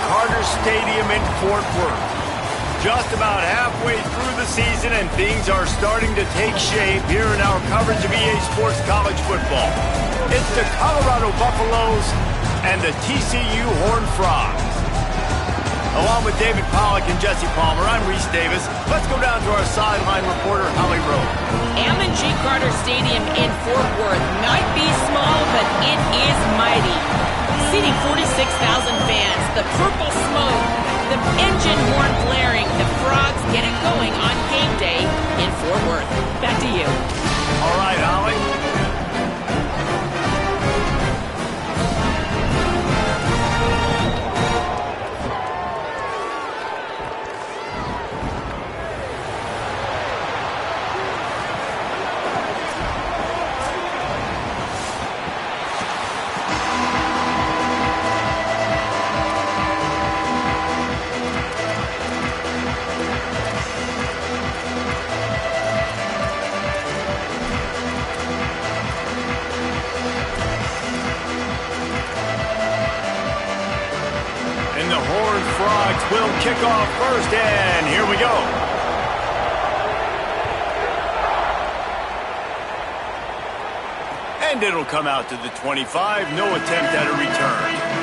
Carter Stadium in Fort Worth. Just about halfway through the season, and things are starting to take shape here in our coverage of EA Sports College Football. It's the Colorado Buffaloes and the TCU Horned Frogs. Along with David Pollack and Jesse Palmer, I'm Reese Davis. Let's go down to our sideline reporter, Holly Rowe. NC Carter Stadium in Fort Worth might be small, but it is mighty. Seating 46,000 fans, the purple smoke, the engine horn blaring, the Frogs get it going on game day in Fort Worth. Back to you. All right, Holly. Will kick off first, and here we go. And it'll come out to the 25. No attempt at a return.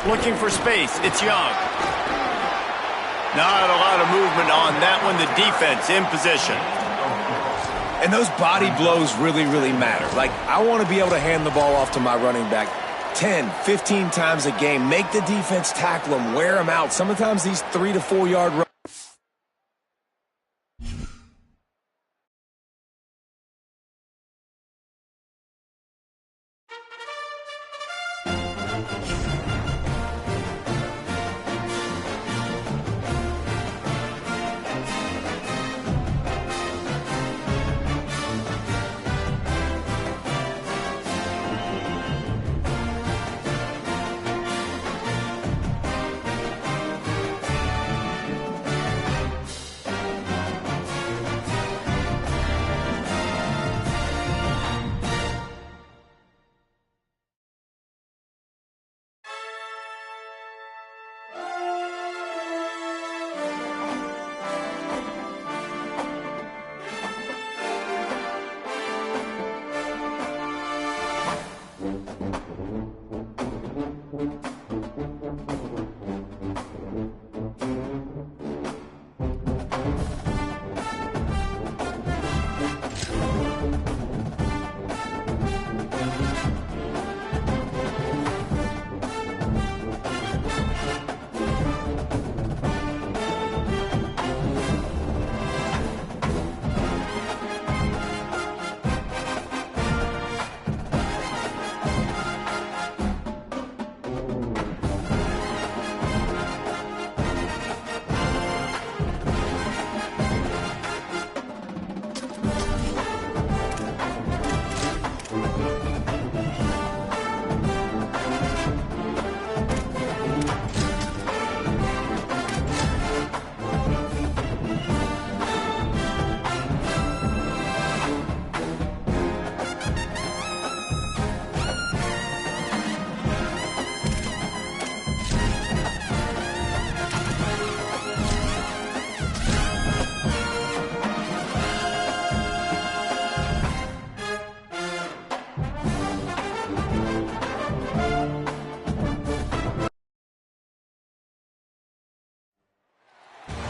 Looking for space. It's Young. Not a lot of movement on that one. The defense in position. And those body blows really, really matter. Like, I want to be able to hand the ball off to my running back 10, 15 times a game. Make the defense tackle them, wear them out. Sometimes these 3 to 4 yard runs.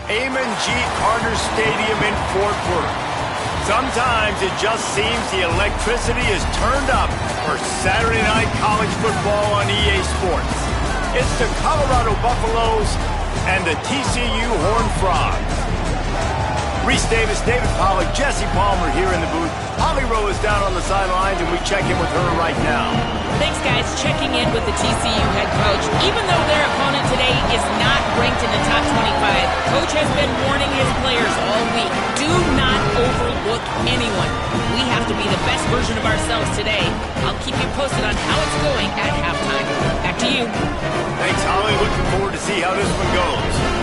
NCAA Carter Stadium in Fort Worth. Sometimes it just seems the electricity is turned up for Saturday night college football on EA Sports. It's the Colorado Buffaloes and the TCU Horned Frogs. Reese Davis, David Pollack, Jesse Palmer here in the booth. Holly Rowe is down on the sidelines, and we check in with her right now. Thanks, guys. Checking in with the TCU head coach. Even though their opponent today is not ranked in the top 25, Coach has been warning his players all week. Do not overlook anyone. We have to be the best version of ourselves today. I'll keep you posted on how it's going at halftime. Back to you. Thanks, Holly. Looking forward to see how this one goes.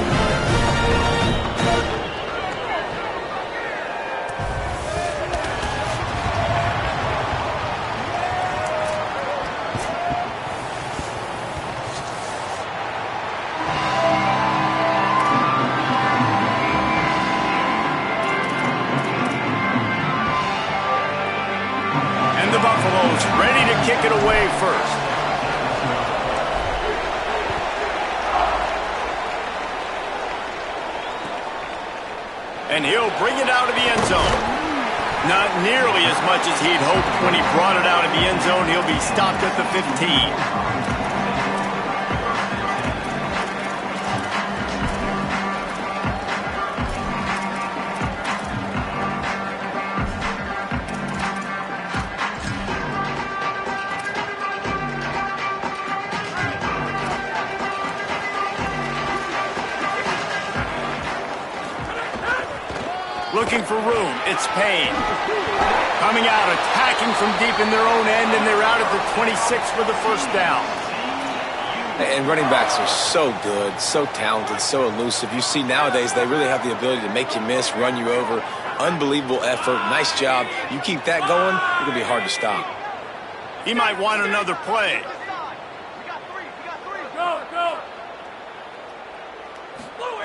The Buffaloes ready to kick it away first. And he'll bring it out of the end zone. Not nearly as much as he'd hoped when he brought it out of the end zone. He'll be stopped at the 15. Looking for room, it's Payne. Coming out, attacking from deep in their own end, and they're out at the 26 for the first down. And running backs are so good, so talented, so elusive. You see nowadays they really have the ability to make you miss, run you over. Unbelievable effort, nice job. You keep that going, it's going to be hard to stop. He might want another play.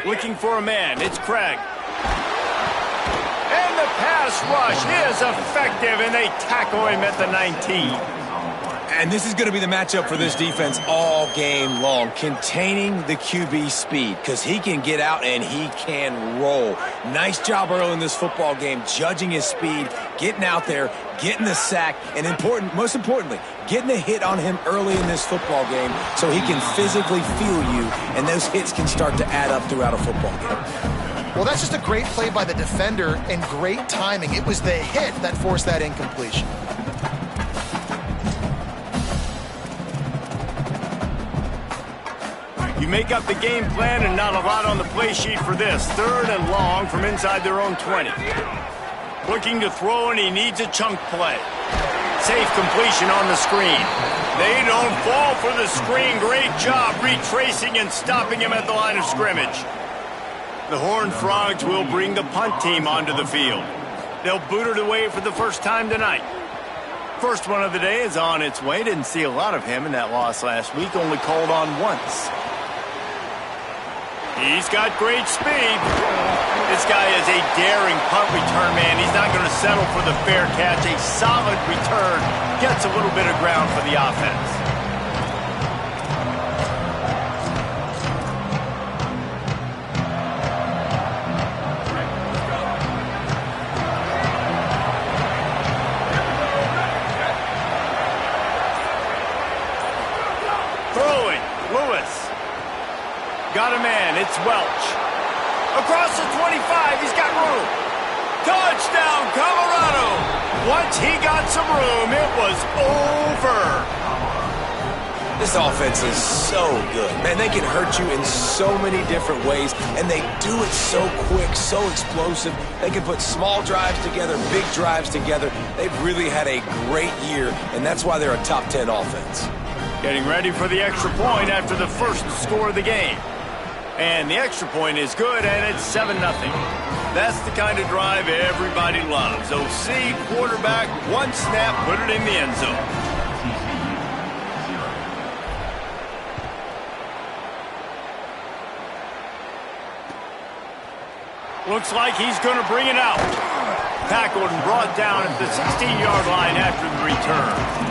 Looking for a man, it's Craig. And the pass rush is effective, and they tackle him at the 19. And this is going to be the matchup for this defense all game long, containing the QB speed, because he can get out and he can roll. Nice job early in this football game, judging his speed, getting out there, getting the sack, and most importantly, getting a hit on him early in this football game so he can physically feel you, and those hits can start to add up throughout a football game. Well, that's just a great play by the defender and great timing. It was the hit that forced that incompletion. You make up the game plan and not a lot on the play sheet for this. 3rd and long from inside their own 20. Looking to throw, and he needs a chunk play. Safe completion on the screen. They don't fall for the screen. Great job retracing and stopping him at the line of scrimmage. The Horned Frogs will bring the punt team onto the field. They'll boot it away for the first time tonight. First one of the day is on its way. Didn't see a lot of him in that loss last week, only called on once. He's got great speed. This guy is a daring punt return man. He's not going to settle for the fair catch. A solid return gets a little bit of ground for the offense. Got a man, it's Welch. Across the 25, he's got room. Touchdown, Colorado. Once he got some room, it was over. This offense is so good. Man, they can hurt you in so many different ways, and they do it so quick, so explosive. They can put small drives together, big drives together. They've really had a great year, and that's why they're a top 10 offense. Getting ready for the extra point after the first score of the game. And the extra point is good, and it's 7-0. That's the kind of drive everybody loves. OC, quarterback, one snap, put it in the end zone. Looks like he's going to bring it out. Tackled and brought down at the 16-yard line after the return.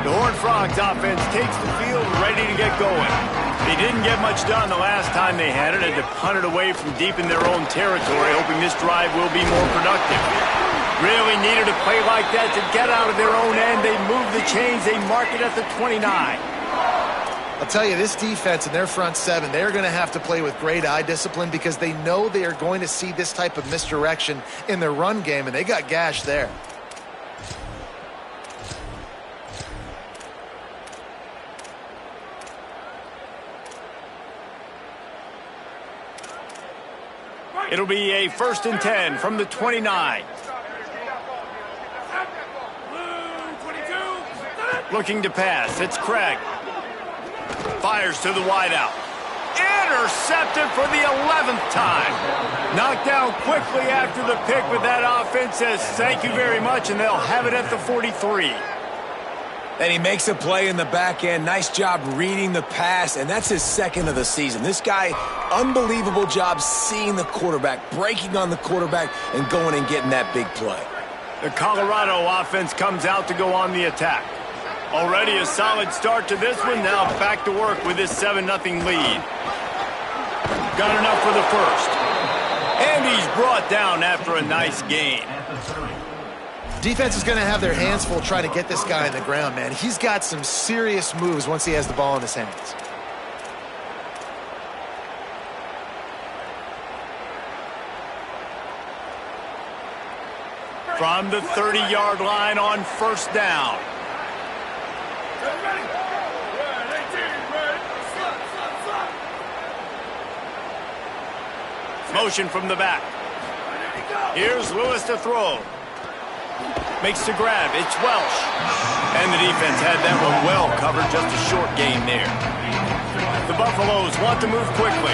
The Horned Frogs offense takes the field ready to get going. They didn't get much done the last time they had it. Had to punt it away from deep in their own territory, hoping this drive will be more productive. Really needed a play like that to get out of their own end. They move the chains. They mark it at the 29. I'll tell you, this defense and their front seven, they're going to have to play with great eye discipline because they know they are going to see this type of misdirection in their run game, and they got gashed there. It'll be a 1st and 10 from the 29. Looking to pass. It's Craig. Fires to the wideout. Intercepted for the 11th time. Knocked down quickly after the pick, but that offense says thank you very much, and they'll have it at the 43. And he makes a play in the back end. Nice job reading the pass, and that's his 2nd of the season. This guy, unbelievable job seeing the quarterback, breaking on the quarterback, and going and getting that big play. The Colorado offense comes out to go on the attack. Already a solid start to this one. Now back to work with this 7-0 lead. Got enough for the first. And he's brought down after a nice gain. Defense is going to have their hands full trying to get this guy on the ground, man. He's got some serious moves once he has the ball in his hands. From the 30-yard line on 1st down. Motion from the back. Here's Lewis to throw. Makes the grab. It's Welsh. And the defense had that one well covered. Just a short gain there. The Buffaloes want to move quickly.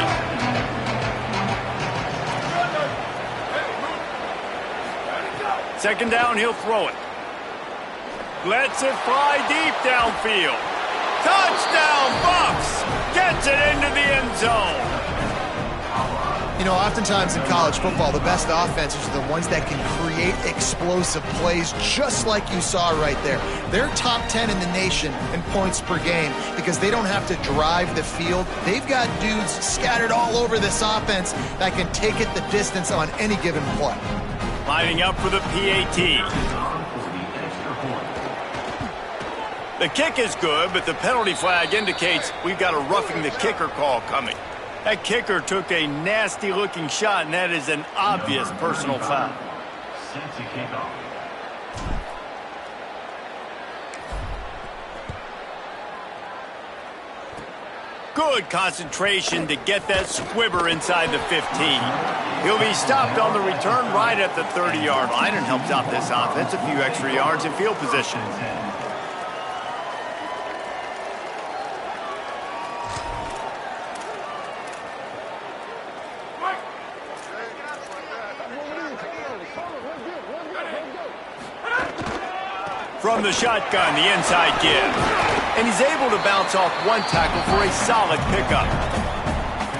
Second down, he'll throw it. Lets it fly deep downfield. Touchdown, Bucks! Gets it into the end zone. You know, oftentimes in college football, the best offenses are the ones that can create explosive plays, just like you saw right there. They're top 10 in the nation in points per game because they don't have to drive the field. They've got dudes scattered all over this offense that can take it the distance on any given play. Lining up for the PAT. The kick is good, but the penalty flag indicates we've got a roughing the kicker call coming. That kicker took a nasty-looking shot, and that is an obvious personal foul. Good concentration to get that squibber inside the 15. He'll be stopped on the return right at the 30-yard line and helps out this offense a few extra yards in field position. From the shotgun, the inside give. And he's able to bounce off one tackle for a solid pickup.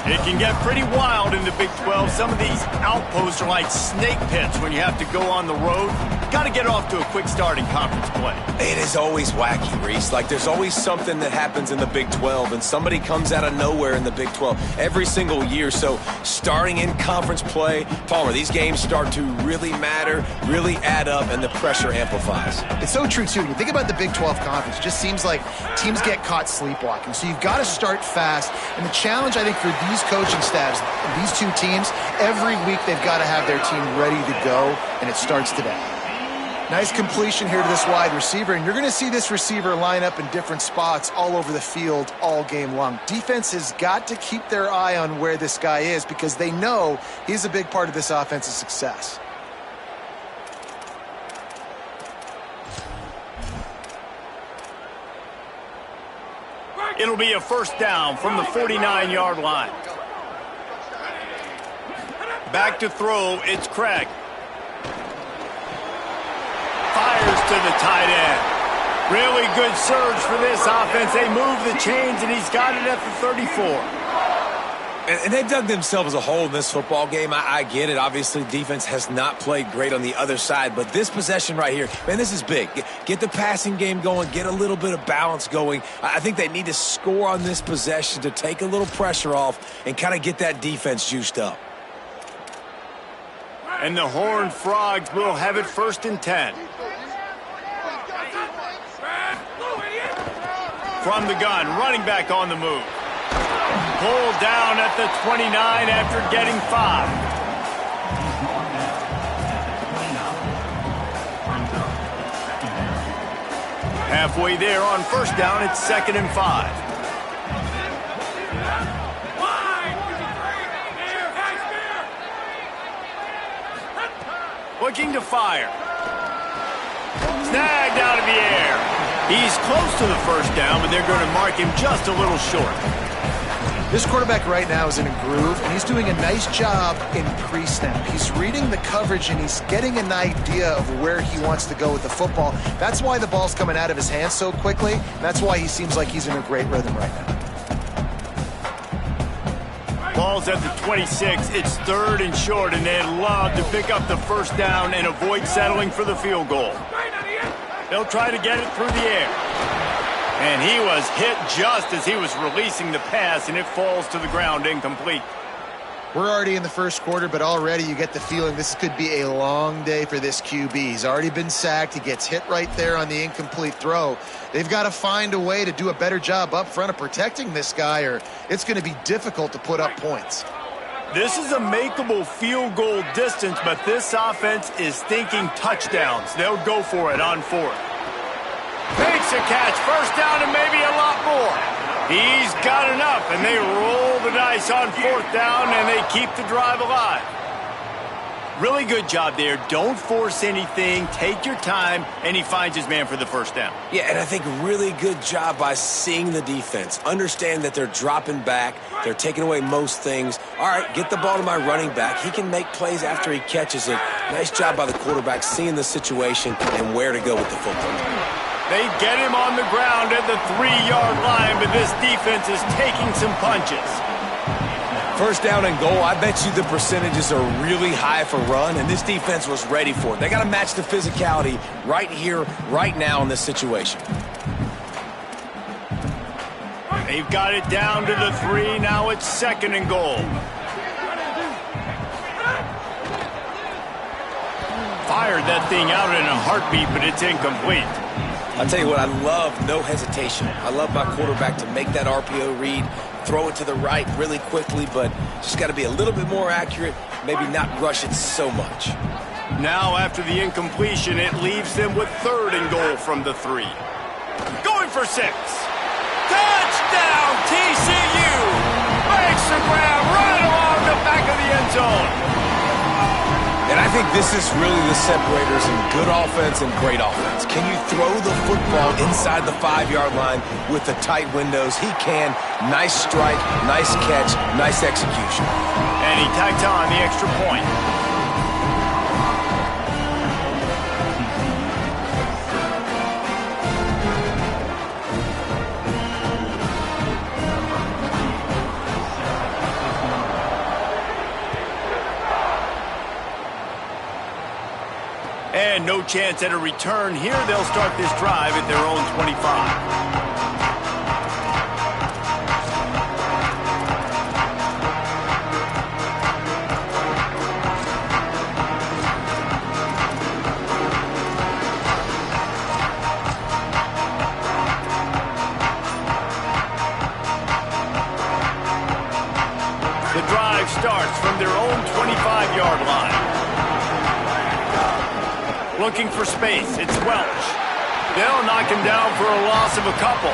It can get pretty wild in the Big 12. Some of these outposts are like snake pits when you have to go on the road. Got to get off to a quick start in conference play. It is always wacky, Reese. Like, there's always something that happens in the Big 12, and somebody comes out of nowhere in the Big 12 every single year. So, starting in conference play, Palmer, these games start to really matter, really add up, and the pressure amplifies. It's so true, too. When you think about the Big 12 conference, it just seems like teams get caught sleepwalking. So, you've got to start fast. And the challenge, I think, for these coaching staffs, these two teams, every week they've got to have their team ready to go, and it starts today. Nice completion here to this wide receiver, and you're going to see this receiver line up in different spots all over the field all game long. Defense has got to keep their eye on where this guy is because they know he's a big part of this offense's success. It'll be a first down from the 49-yard line. Back to throw, it's Craig. Fires to the tight end. Really good surge for this offense. They move the chains, and he's got it at the 34. And they dug themselves a hole in this football game. I get it. Obviously, defense has not played great on the other side. But this possession right here, man, this is big. Get the passing game going. Get a little bit of balance going. I think they need to score on this possession to take a little pressure off and kind of get that defense juiced up. And the Horned Frogs will have it 1st and 10. From the gun, running back on the move. Pulled down at the 29 after getting 5. Halfway there on 1st down, it's 2nd and 5. Looking to fire. Snagged out of the air. He's close to the 1st down, but they're going to mark him just a little short. This quarterback right now is in a groove, and he's doing a nice job in pre-snap. He's reading the coverage, and he's getting an idea of where he wants to go with the football. That's why the ball's coming out of his hands so quickly. And that's why he seems like he's in a great rhythm right now. Ball's at the 26. It's 3rd and short, and they'd love to pick up the 1st down and avoid settling for the field goal. They'll try to get it through the air. And he was hit just as he was releasing the pass, and it falls to the ground incomplete. We're already in the 1st quarter, but already you get the feeling this could be a long day for this QB. He's already been sacked. He gets hit right there on the incomplete throw. They've got to find a way to do a better job up front of protecting this guy, or it's going to be difficult to put up points. This is a makeable field goal distance, but this offense is thinking touchdowns. They'll go for it on 4th. Makes a catch, 1st down, and maybe a lot more. He's got enough, and they roll the dice on 4th down, and they keep the drive alive. Really good job there. Don't force anything. Take your time, and he finds his man for the 1st down. Yeah, and I think really good job by seeing the defense. Understand that they're dropping back. They're taking away most things. All right, get the ball to my running back. He can make plays after he catches it. Nice job by the quarterback seeing the situation and where to go with the football. They get him on the ground at the 3-yard line, but this defense is taking some punches. 1st down and goal, I bet you the percentages are really high for run, and this defense was ready for it. They got to match the physicality right here, right now in this situation. They've got it down to the 3. Now it's 2nd and goal. Fired that thing out in a heartbeat, but it's incomplete. I'll tell you what, I love no hesitation. I love my quarterback to make that RPO read, throw it to the right really quickly, but just got to be a little bit more accurate, maybe not rush it so much. Now after the incompletion, it leaves them with 3rd and goal from the 3. Going for 6. Touchdown, TCU! Makes the grab right along the back of the end zone. And I think this is really the separators in good offense and great offense. Can you throw the football inside the 5-yard line with the tight windows? He can. Nice strike, nice catch, nice execution. And he tacked on the extra point. And no chance at a return here. They'll start this drive at their own 25. The drive starts from their own 25-yard line. Looking for space. It's Welch. They'll knock him down for a loss of a couple.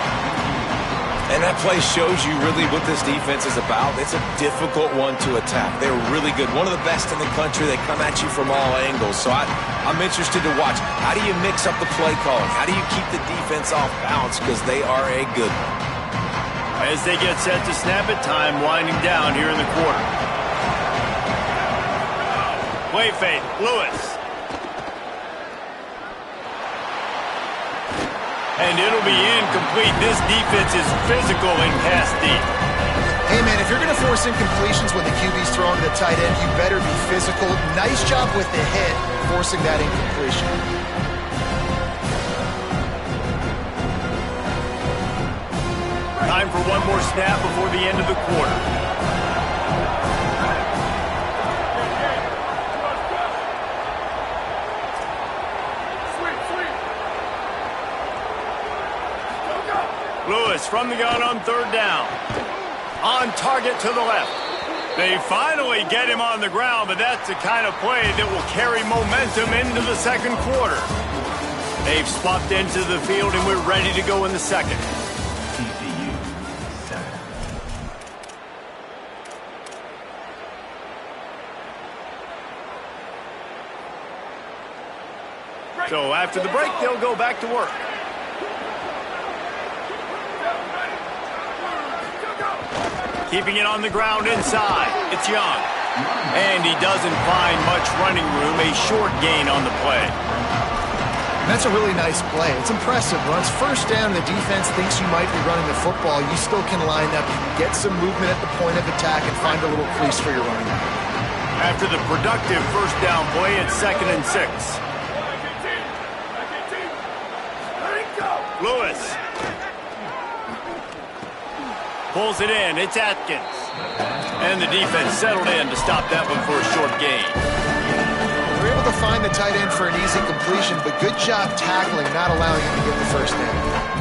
And that play shows you really what this defense is about. It's a difficult one to attack. They're really good. One of the best in the country. They come at you from all angles. So I'm interested to watch. How do you mix up the play calling? How do you keep the defense off balance? Because they are a good one. As they get set to snap it, time winding down here in the quarter. Play fake. Lewis. And it'll be incomplete. This defense is physical in pass deep. Hey, man, if you're going to force incompletions when the QB's throwing to the tight end, you better be physical. Nice job with the hit, forcing that incompletion. Time for one more snap before the end of the quarter. from the gun on third down. On target to the left. They finally get him on the ground, but that's the kind of play that will carry momentum into the second quarter. They've swapped into the field, and we're ready to go in the second. So after the break, they'll go back to work. Keeping it on the ground inside. It's Young. And he doesn't find much running room. A short gain on the play. And that's a really nice play. It's impressive. When it's first down and the defense thinks you might be running the football, you still can line up. You can get some movement at the point of attack and find a little crease for your running back. After the productive first down play, it's 2nd and 6. Lewis. Pulls it in. It's Atkins. And the defense settled in to stop that one for a short gain. We're able to find the tight end for an easy completion, but good job tackling, not allowing him to get the first down.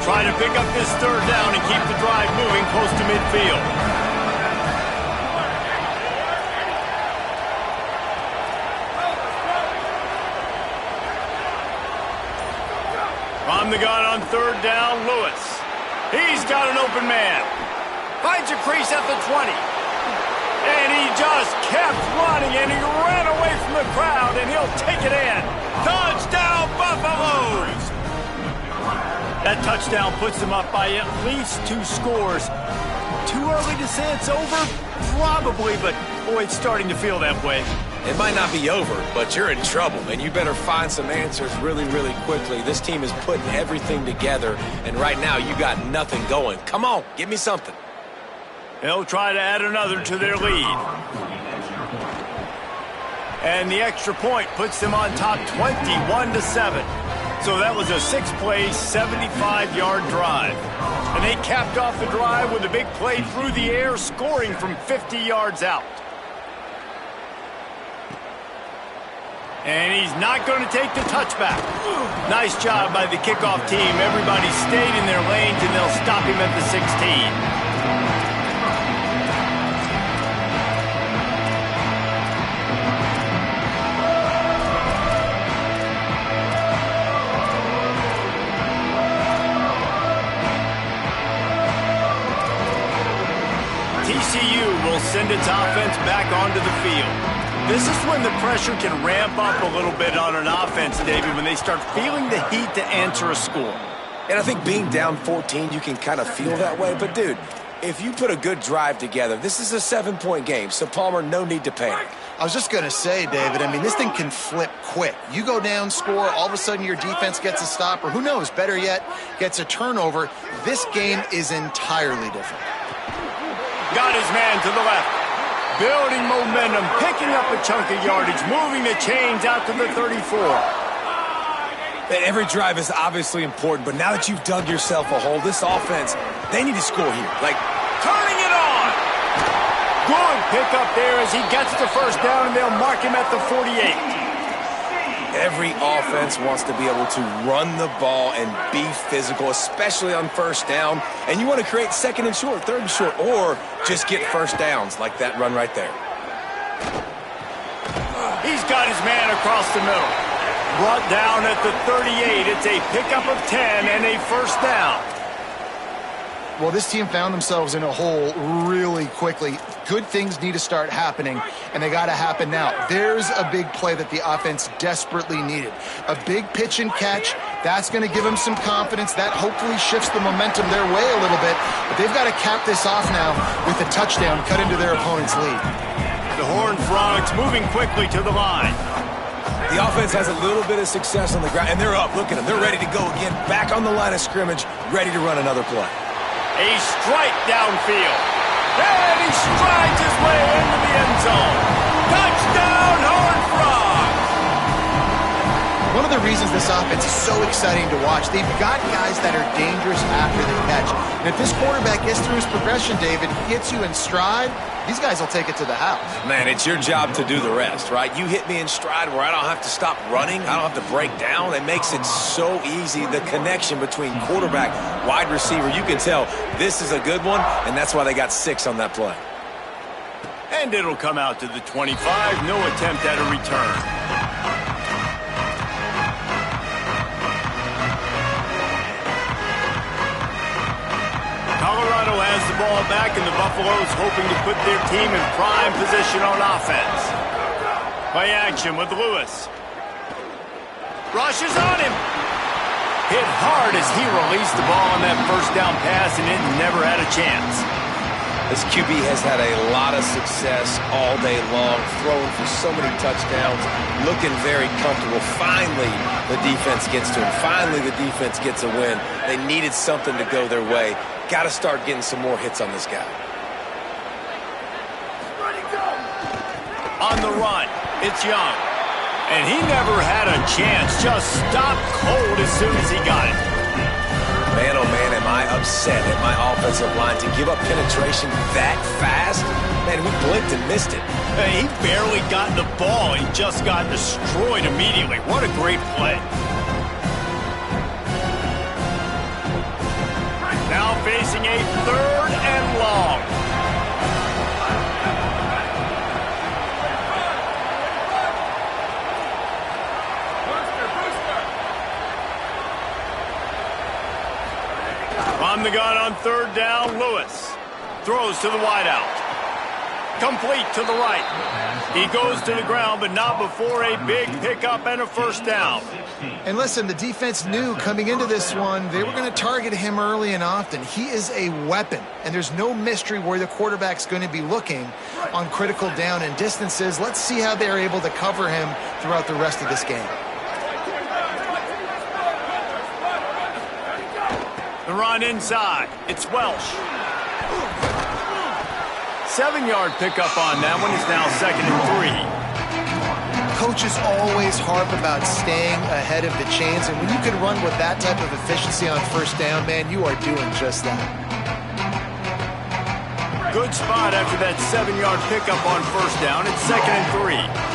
Try to pick up this third down and keep the drive moving close to midfield. From the gun on third down, Lewis. He's got an open man. Finds a crease at the 20. And he just kept running, and he ran away from the crowd, and he'll take it in. Touchdown, Buffaloes! That touchdown puts them up by at least 2 scores. Too early to say it's over? Probably, but boy, it's starting to feel that way. It might not be over, but you're in trouble, and you better find some answers really, really quickly. This team is putting everything together, and right now you got nothing going. Come on, give me something. They'll try to add another to their lead. And the extra point puts them on top 21-7. So that was a 6-play, 75-yard drive. And they capped off the drive with a big play through the air, scoring from 50 yards out. And he's not going to take the touchback. Nice job by the kickoff team. Everybody stayed in their lanes, and they'll stop him at the 16. TCU will send its offense back onto the field. This is when the pressure can ramp up a little bit on an offense, David, when they start feeling the heat to answer a score. And I think being down 14, you can kind of feel that way. But, dude, if you put a good drive together, this is a 7-point game. So, Palmer, no need to panic. I was just going to say, David, I mean, this thing can flip quick. You go down, score, all of a sudden your defense gets a stop, or who knows, better yet, gets a turnover. This game is entirely different. Got his man to the left. Building momentum, picking up a chunk of yardage, moving the chains out to the 34. And every drive is obviously important, but now that you've dug yourself a hole, this offense, they need to score here. Like, turning it on. Good pickup there as he gets the first down, and they'll mark him at the 48. Every offense wants to be able to run the ball and be physical, especially on first down. And you want to create 2nd and short, 3rd and short, or just get first downs like that run right there. He's got his man across the middle. Brought down at the 38. It's a pickup of 10 and a first down. Well, this team found themselves in a hole really quickly. Good things need to start happening, and they got to happen now. There's a big play that the offense desperately needed. A big pitch and catch. That's going to give them some confidence. That hopefully shifts the momentum their way a little bit. But they've got to cap this off now with a touchdown cut into their opponent's lead. The Horned Frogs moving quickly to the line. The offense has a little bit of success on the ground, and they're up. Look at them. They're ready to go again. Back on the line of scrimmage, ready to run another play. A strike downfield. And he strides his way into the end zone. Touchdown, Horned Frogs! One of the reasons this offense is so exciting to watch. They've got guys that are dangerous after the catch. And if this quarterback gets through his progression, David, gets you in stride, these guys will take it to the house. Man, it's your job to do the rest, right? You hit me in stride where I don't have to stop running. I don't have to break down. It makes it so easy, the connection between quarterback, wide receiver. You can tell this is a good one, and that's why they got 6 on that play. And it'll come out to the 25. No attempt at a return. Colorado has the ball back, and the Buffaloes hoping to put their team in prime position on offense. Play action with Lewis. Rushes on him. Hit hard as he released the ball on that first down pass, and it never had a chance. This QB has had a lot of success all day long, throwing for so many touchdowns, looking very comfortable. Finally, the defense gets to him. Finally, the defense gets a win. They needed something to go their way. Got to start getting some more hits on this guy. On the run, it's Young. And he never had a chance. Just stopped cold as soon as he got it. Man, oh man, am I upset at my offensive line to give up penetration that fast? Man, we blinked and missed it. Hey, he barely got the ball. He just got destroyed immediately. What a great play. Now facing a 3rd and long. On the gun on 3rd down, Lewis throws to the wideout. Complete to the right. He goes to the ground, but not before a big pickup and a first down. And listen, the defense knew coming into this one, they were going to target him early and often. He is a weapon, and there's no mystery where the quarterback's going to be looking on critical down and distances. Let's see how they're able to cover him throughout the rest of this game. The run inside. It's Welsh. 7-yard pickup on that one. Is now 2nd and 3. Coaches always harp about staying ahead of the chains, and when you can run with that type of efficiency on first down, man, you are doing just that. Good spot after that 7-yard pickup on first down. It's 2nd and 3.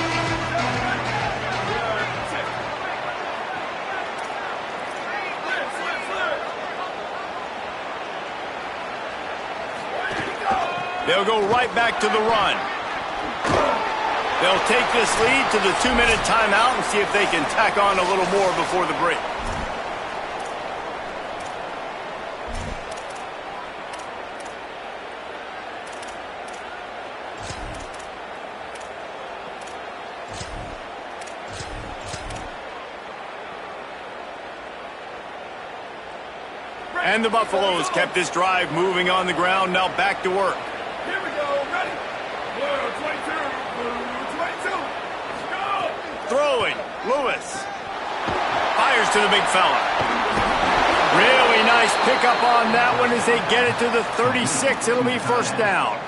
They'll go right back to the run. They'll take this lead to the 2-minute timeout and see if they can tack on a little more before the break. And the Buffaloes kept this drive moving on the ground. Now back to work. Here we go, ready? Blue 22, blue 22, go! Throwing, Lewis. Fires to the big fella. Really nice pickup on that one as they get it to the 36. It'll be first down.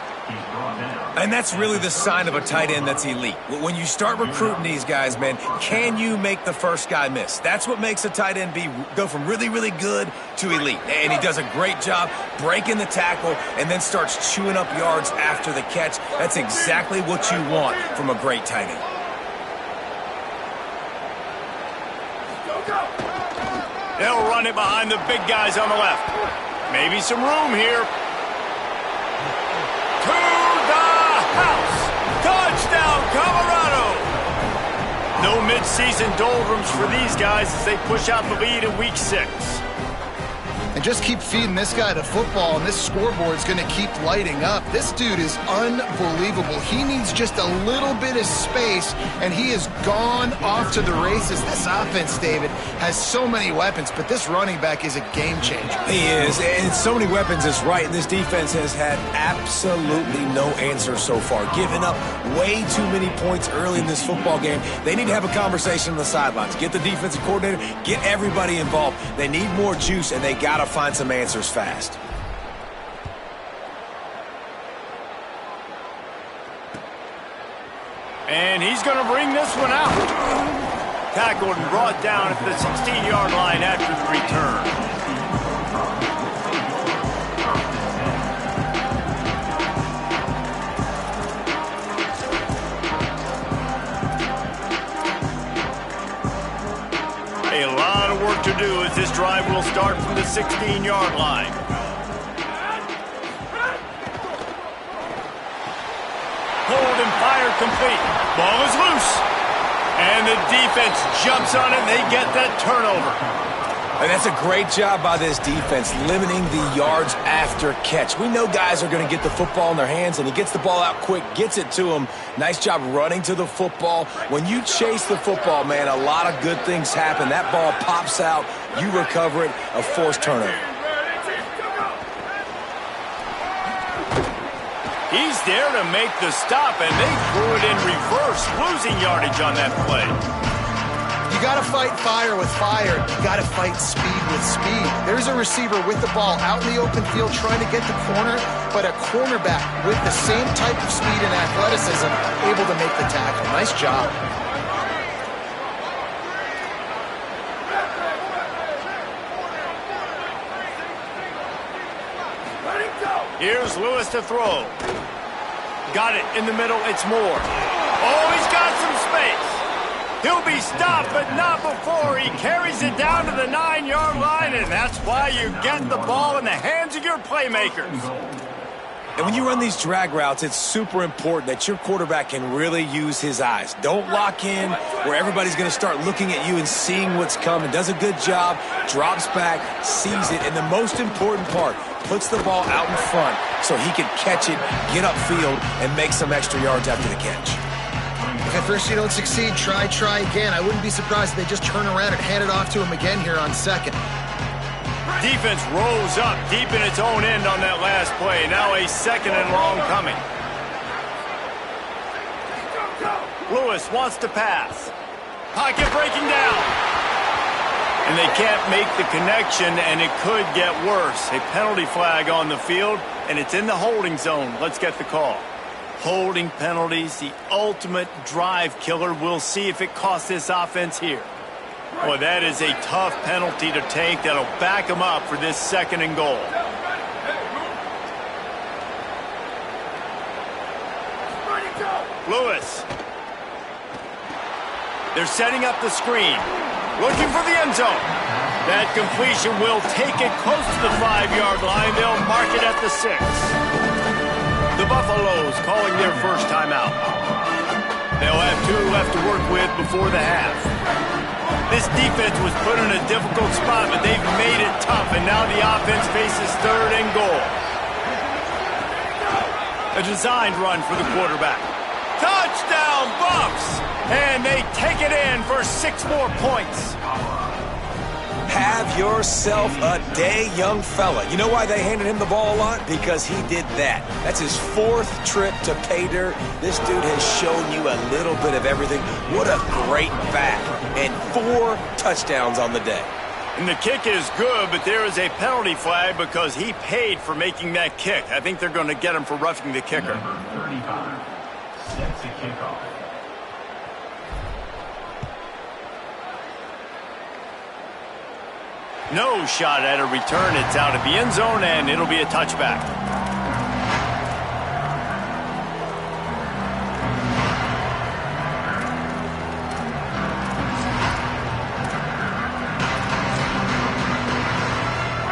And that's really the sign of a tight end that's elite. When you start recruiting these guys, man, can you make the first guy miss? That's what makes a tight end go from really, really good to elite. And he does a great job breaking the tackle and then starts chewing up yards after the catch. That's exactly what you want from a great tight end. They'll run it behind the big guys on the left. Maybe some room here. Touchdown, Colorado! No midseason doldrums for these guys as they push out the lead in Week 6. And just keep feeding this guy the football, and this scoreboard's going to keep lighting up. This dude is unbelievable. He needs just a little bit of space, and he has gone off to the races. This offense, David, has so many weapons, but this running back is a game changer. He is, and so many weapons is right, and this defense has had absolutely no answer so far, giving up way too many points early in this football game. They need to have a conversation on the sidelines. Get the defensive coordinator, get everybody involved. They need more juice, and they got to find some answers fast. And he's going to bring this one out. Tackled and brought down at the 16-yard line after the return. A lot of work to do as this drive will start from the 16-yard line. Hold and fire complete. Ball is loose. And the defense jumps on it, and they get that turnover. And that's a great job by this defense, limiting the yards after catch. We know guys are going to get the football in their hands, and he gets the ball out quick, gets it to them. Nice job running to the football. When you chase the football, man, a lot of good things happen. That ball pops out, you recover it, a forced turnover. He's there to make the stop, and they threw it in reverse, losing yardage on that play. You got to fight fire with fire. You got to fight speed with speed. There's a receiver with the ball out in the open field trying to get the corner, but a cornerback with the same type of speed and athleticism able to make the tackle. Nice job. Here's Lewis to throw. Got it in the middle. It's Moore. Oh, he's got some space. He'll be stopped, but not before he carries it down to the 9-yard line, and that's why you get the ball in the hands of your playmakers. And when you run these drag routes, it's super important that your quarterback can really use his eyes. Don't lock in where everybody's going to start looking at you and seeing what's coming. Does a good job, drops back, sees it, and the most important part, puts the ball out in front so he can catch it, get upfield, and make some extra yards after the catch. If at first you don't succeed, try again. I wouldn't be surprised if they just turn around and hand it off to him again here on second. Defense rolls up deep in its own end on that last play. Now a second and long coming. Lewis wants to pass. Pocket breaking down. And they can't make the connection, and it could get worse. A penalty flag on the field, and it's in the holding zone. Let's get the call. Holding penalties, the ultimate drive killer. We'll see if it costs this offense here. Boy, that is a tough penalty to take. That'll back them up for this second and goal. Lewis. They're setting up the screen. Looking for the end zone. That completion will take it close to the 5-yard line. They'll mark it at the 6. The Buffaloes calling their first timeout. They'll have 2 left to work with before the half. This defense was put in a difficult spot, but they've made it tough, and now the offense faces third and goal. A designed run for the quarterback. Touchdown, Buffs! And they take it in for 6 more points. Have yourself a day, young fella. You know why they handed him the ball a lot? Because he did that. That's his 4th trip to pay dirt. This dude has shown you a little bit of everything. What a great back. And 4 touchdowns on the day. And the kick is good, but there is a penalty flag because he paid for making that kick. I think they're going to get him for roughing the kicker. Number 35 sets a kickoff. No shot at a return. It's out of the end zone, and it'll be a touchback.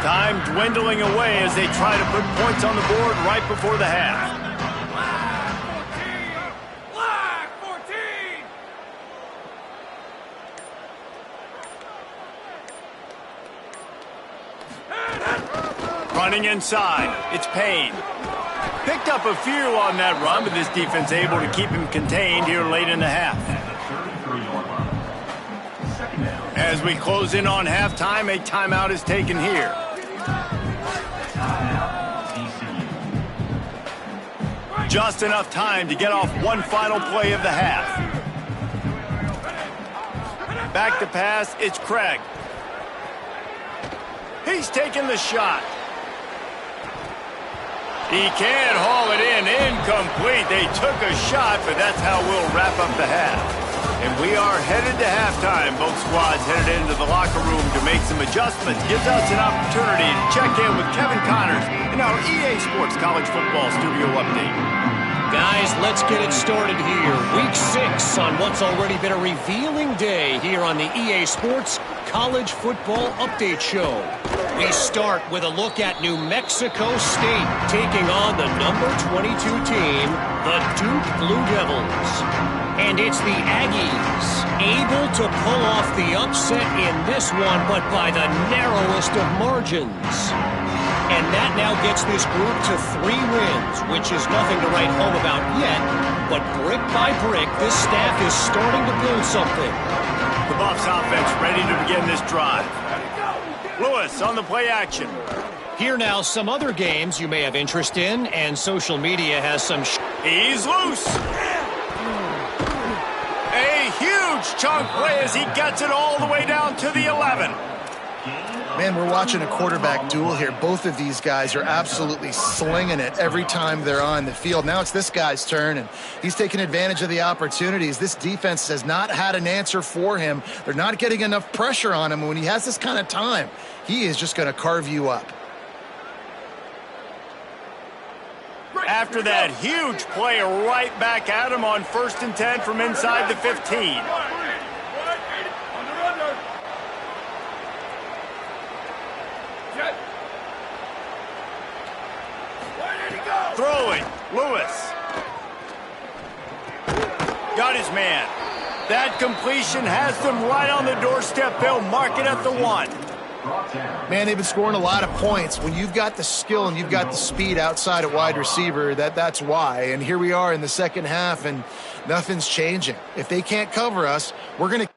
Time dwindling away as they try to put points on the board right before the half. Running inside, it's Payne. Picked up a few on that run, but this defense able to keep him contained here late in the half. As we close in on halftime, a timeout is taken here. Just enough time to get off one final play of the half. Back to pass, it's Craig. He's taking the shot. He can't haul it in. Incomplete. They took a shot, but that's how we'll wrap up the half. And we are headed to halftime. Both squads headed into the locker room to make some adjustments. Gives us an opportunity to check in with Kevin Connors in our EA Sports College Football Studio Update. Guys, let's get it started here. Week 6 on what's already been a revealing day here on the EA Sports College Football Update Show. We start with a look at New Mexico State taking on the number 22 team, the Duke Blue Devils. And it's the Aggies able to pull off the upset in this one, but by the narrowest of margins. And that now gets this group to 3 wins, which is nothing to write home about yet. But brick by brick, this staff is starting to build something. The Buffs offense ready to begin this drive. Lewis on the play action. Here now, some other games you may have interest in, and social media has some... He's loose. A huge chunk play as he gets it all the way down to the 11. Man, we're watching a quarterback duel here. Both of these guys are absolutely slinging it every time they're on the field. Now it's this guy's turn, and he's taking advantage of the opportunities. This defense has not had an answer for him. They're not getting enough pressure on him. When he has this kind of time, he is just going to carve you up. After that huge play, right back at him on 1st and 10 from inside the 15. Throwing, Lewis. Got his man. That completion has them right on the doorstep. They'll mark it at the 1. Man, they've been scoring a lot of points. When you've got the skill and you've got the speed outside at wide receiver, that's why. And here we are in the second half, and nothing's changing. If they can't cover us, we're going to...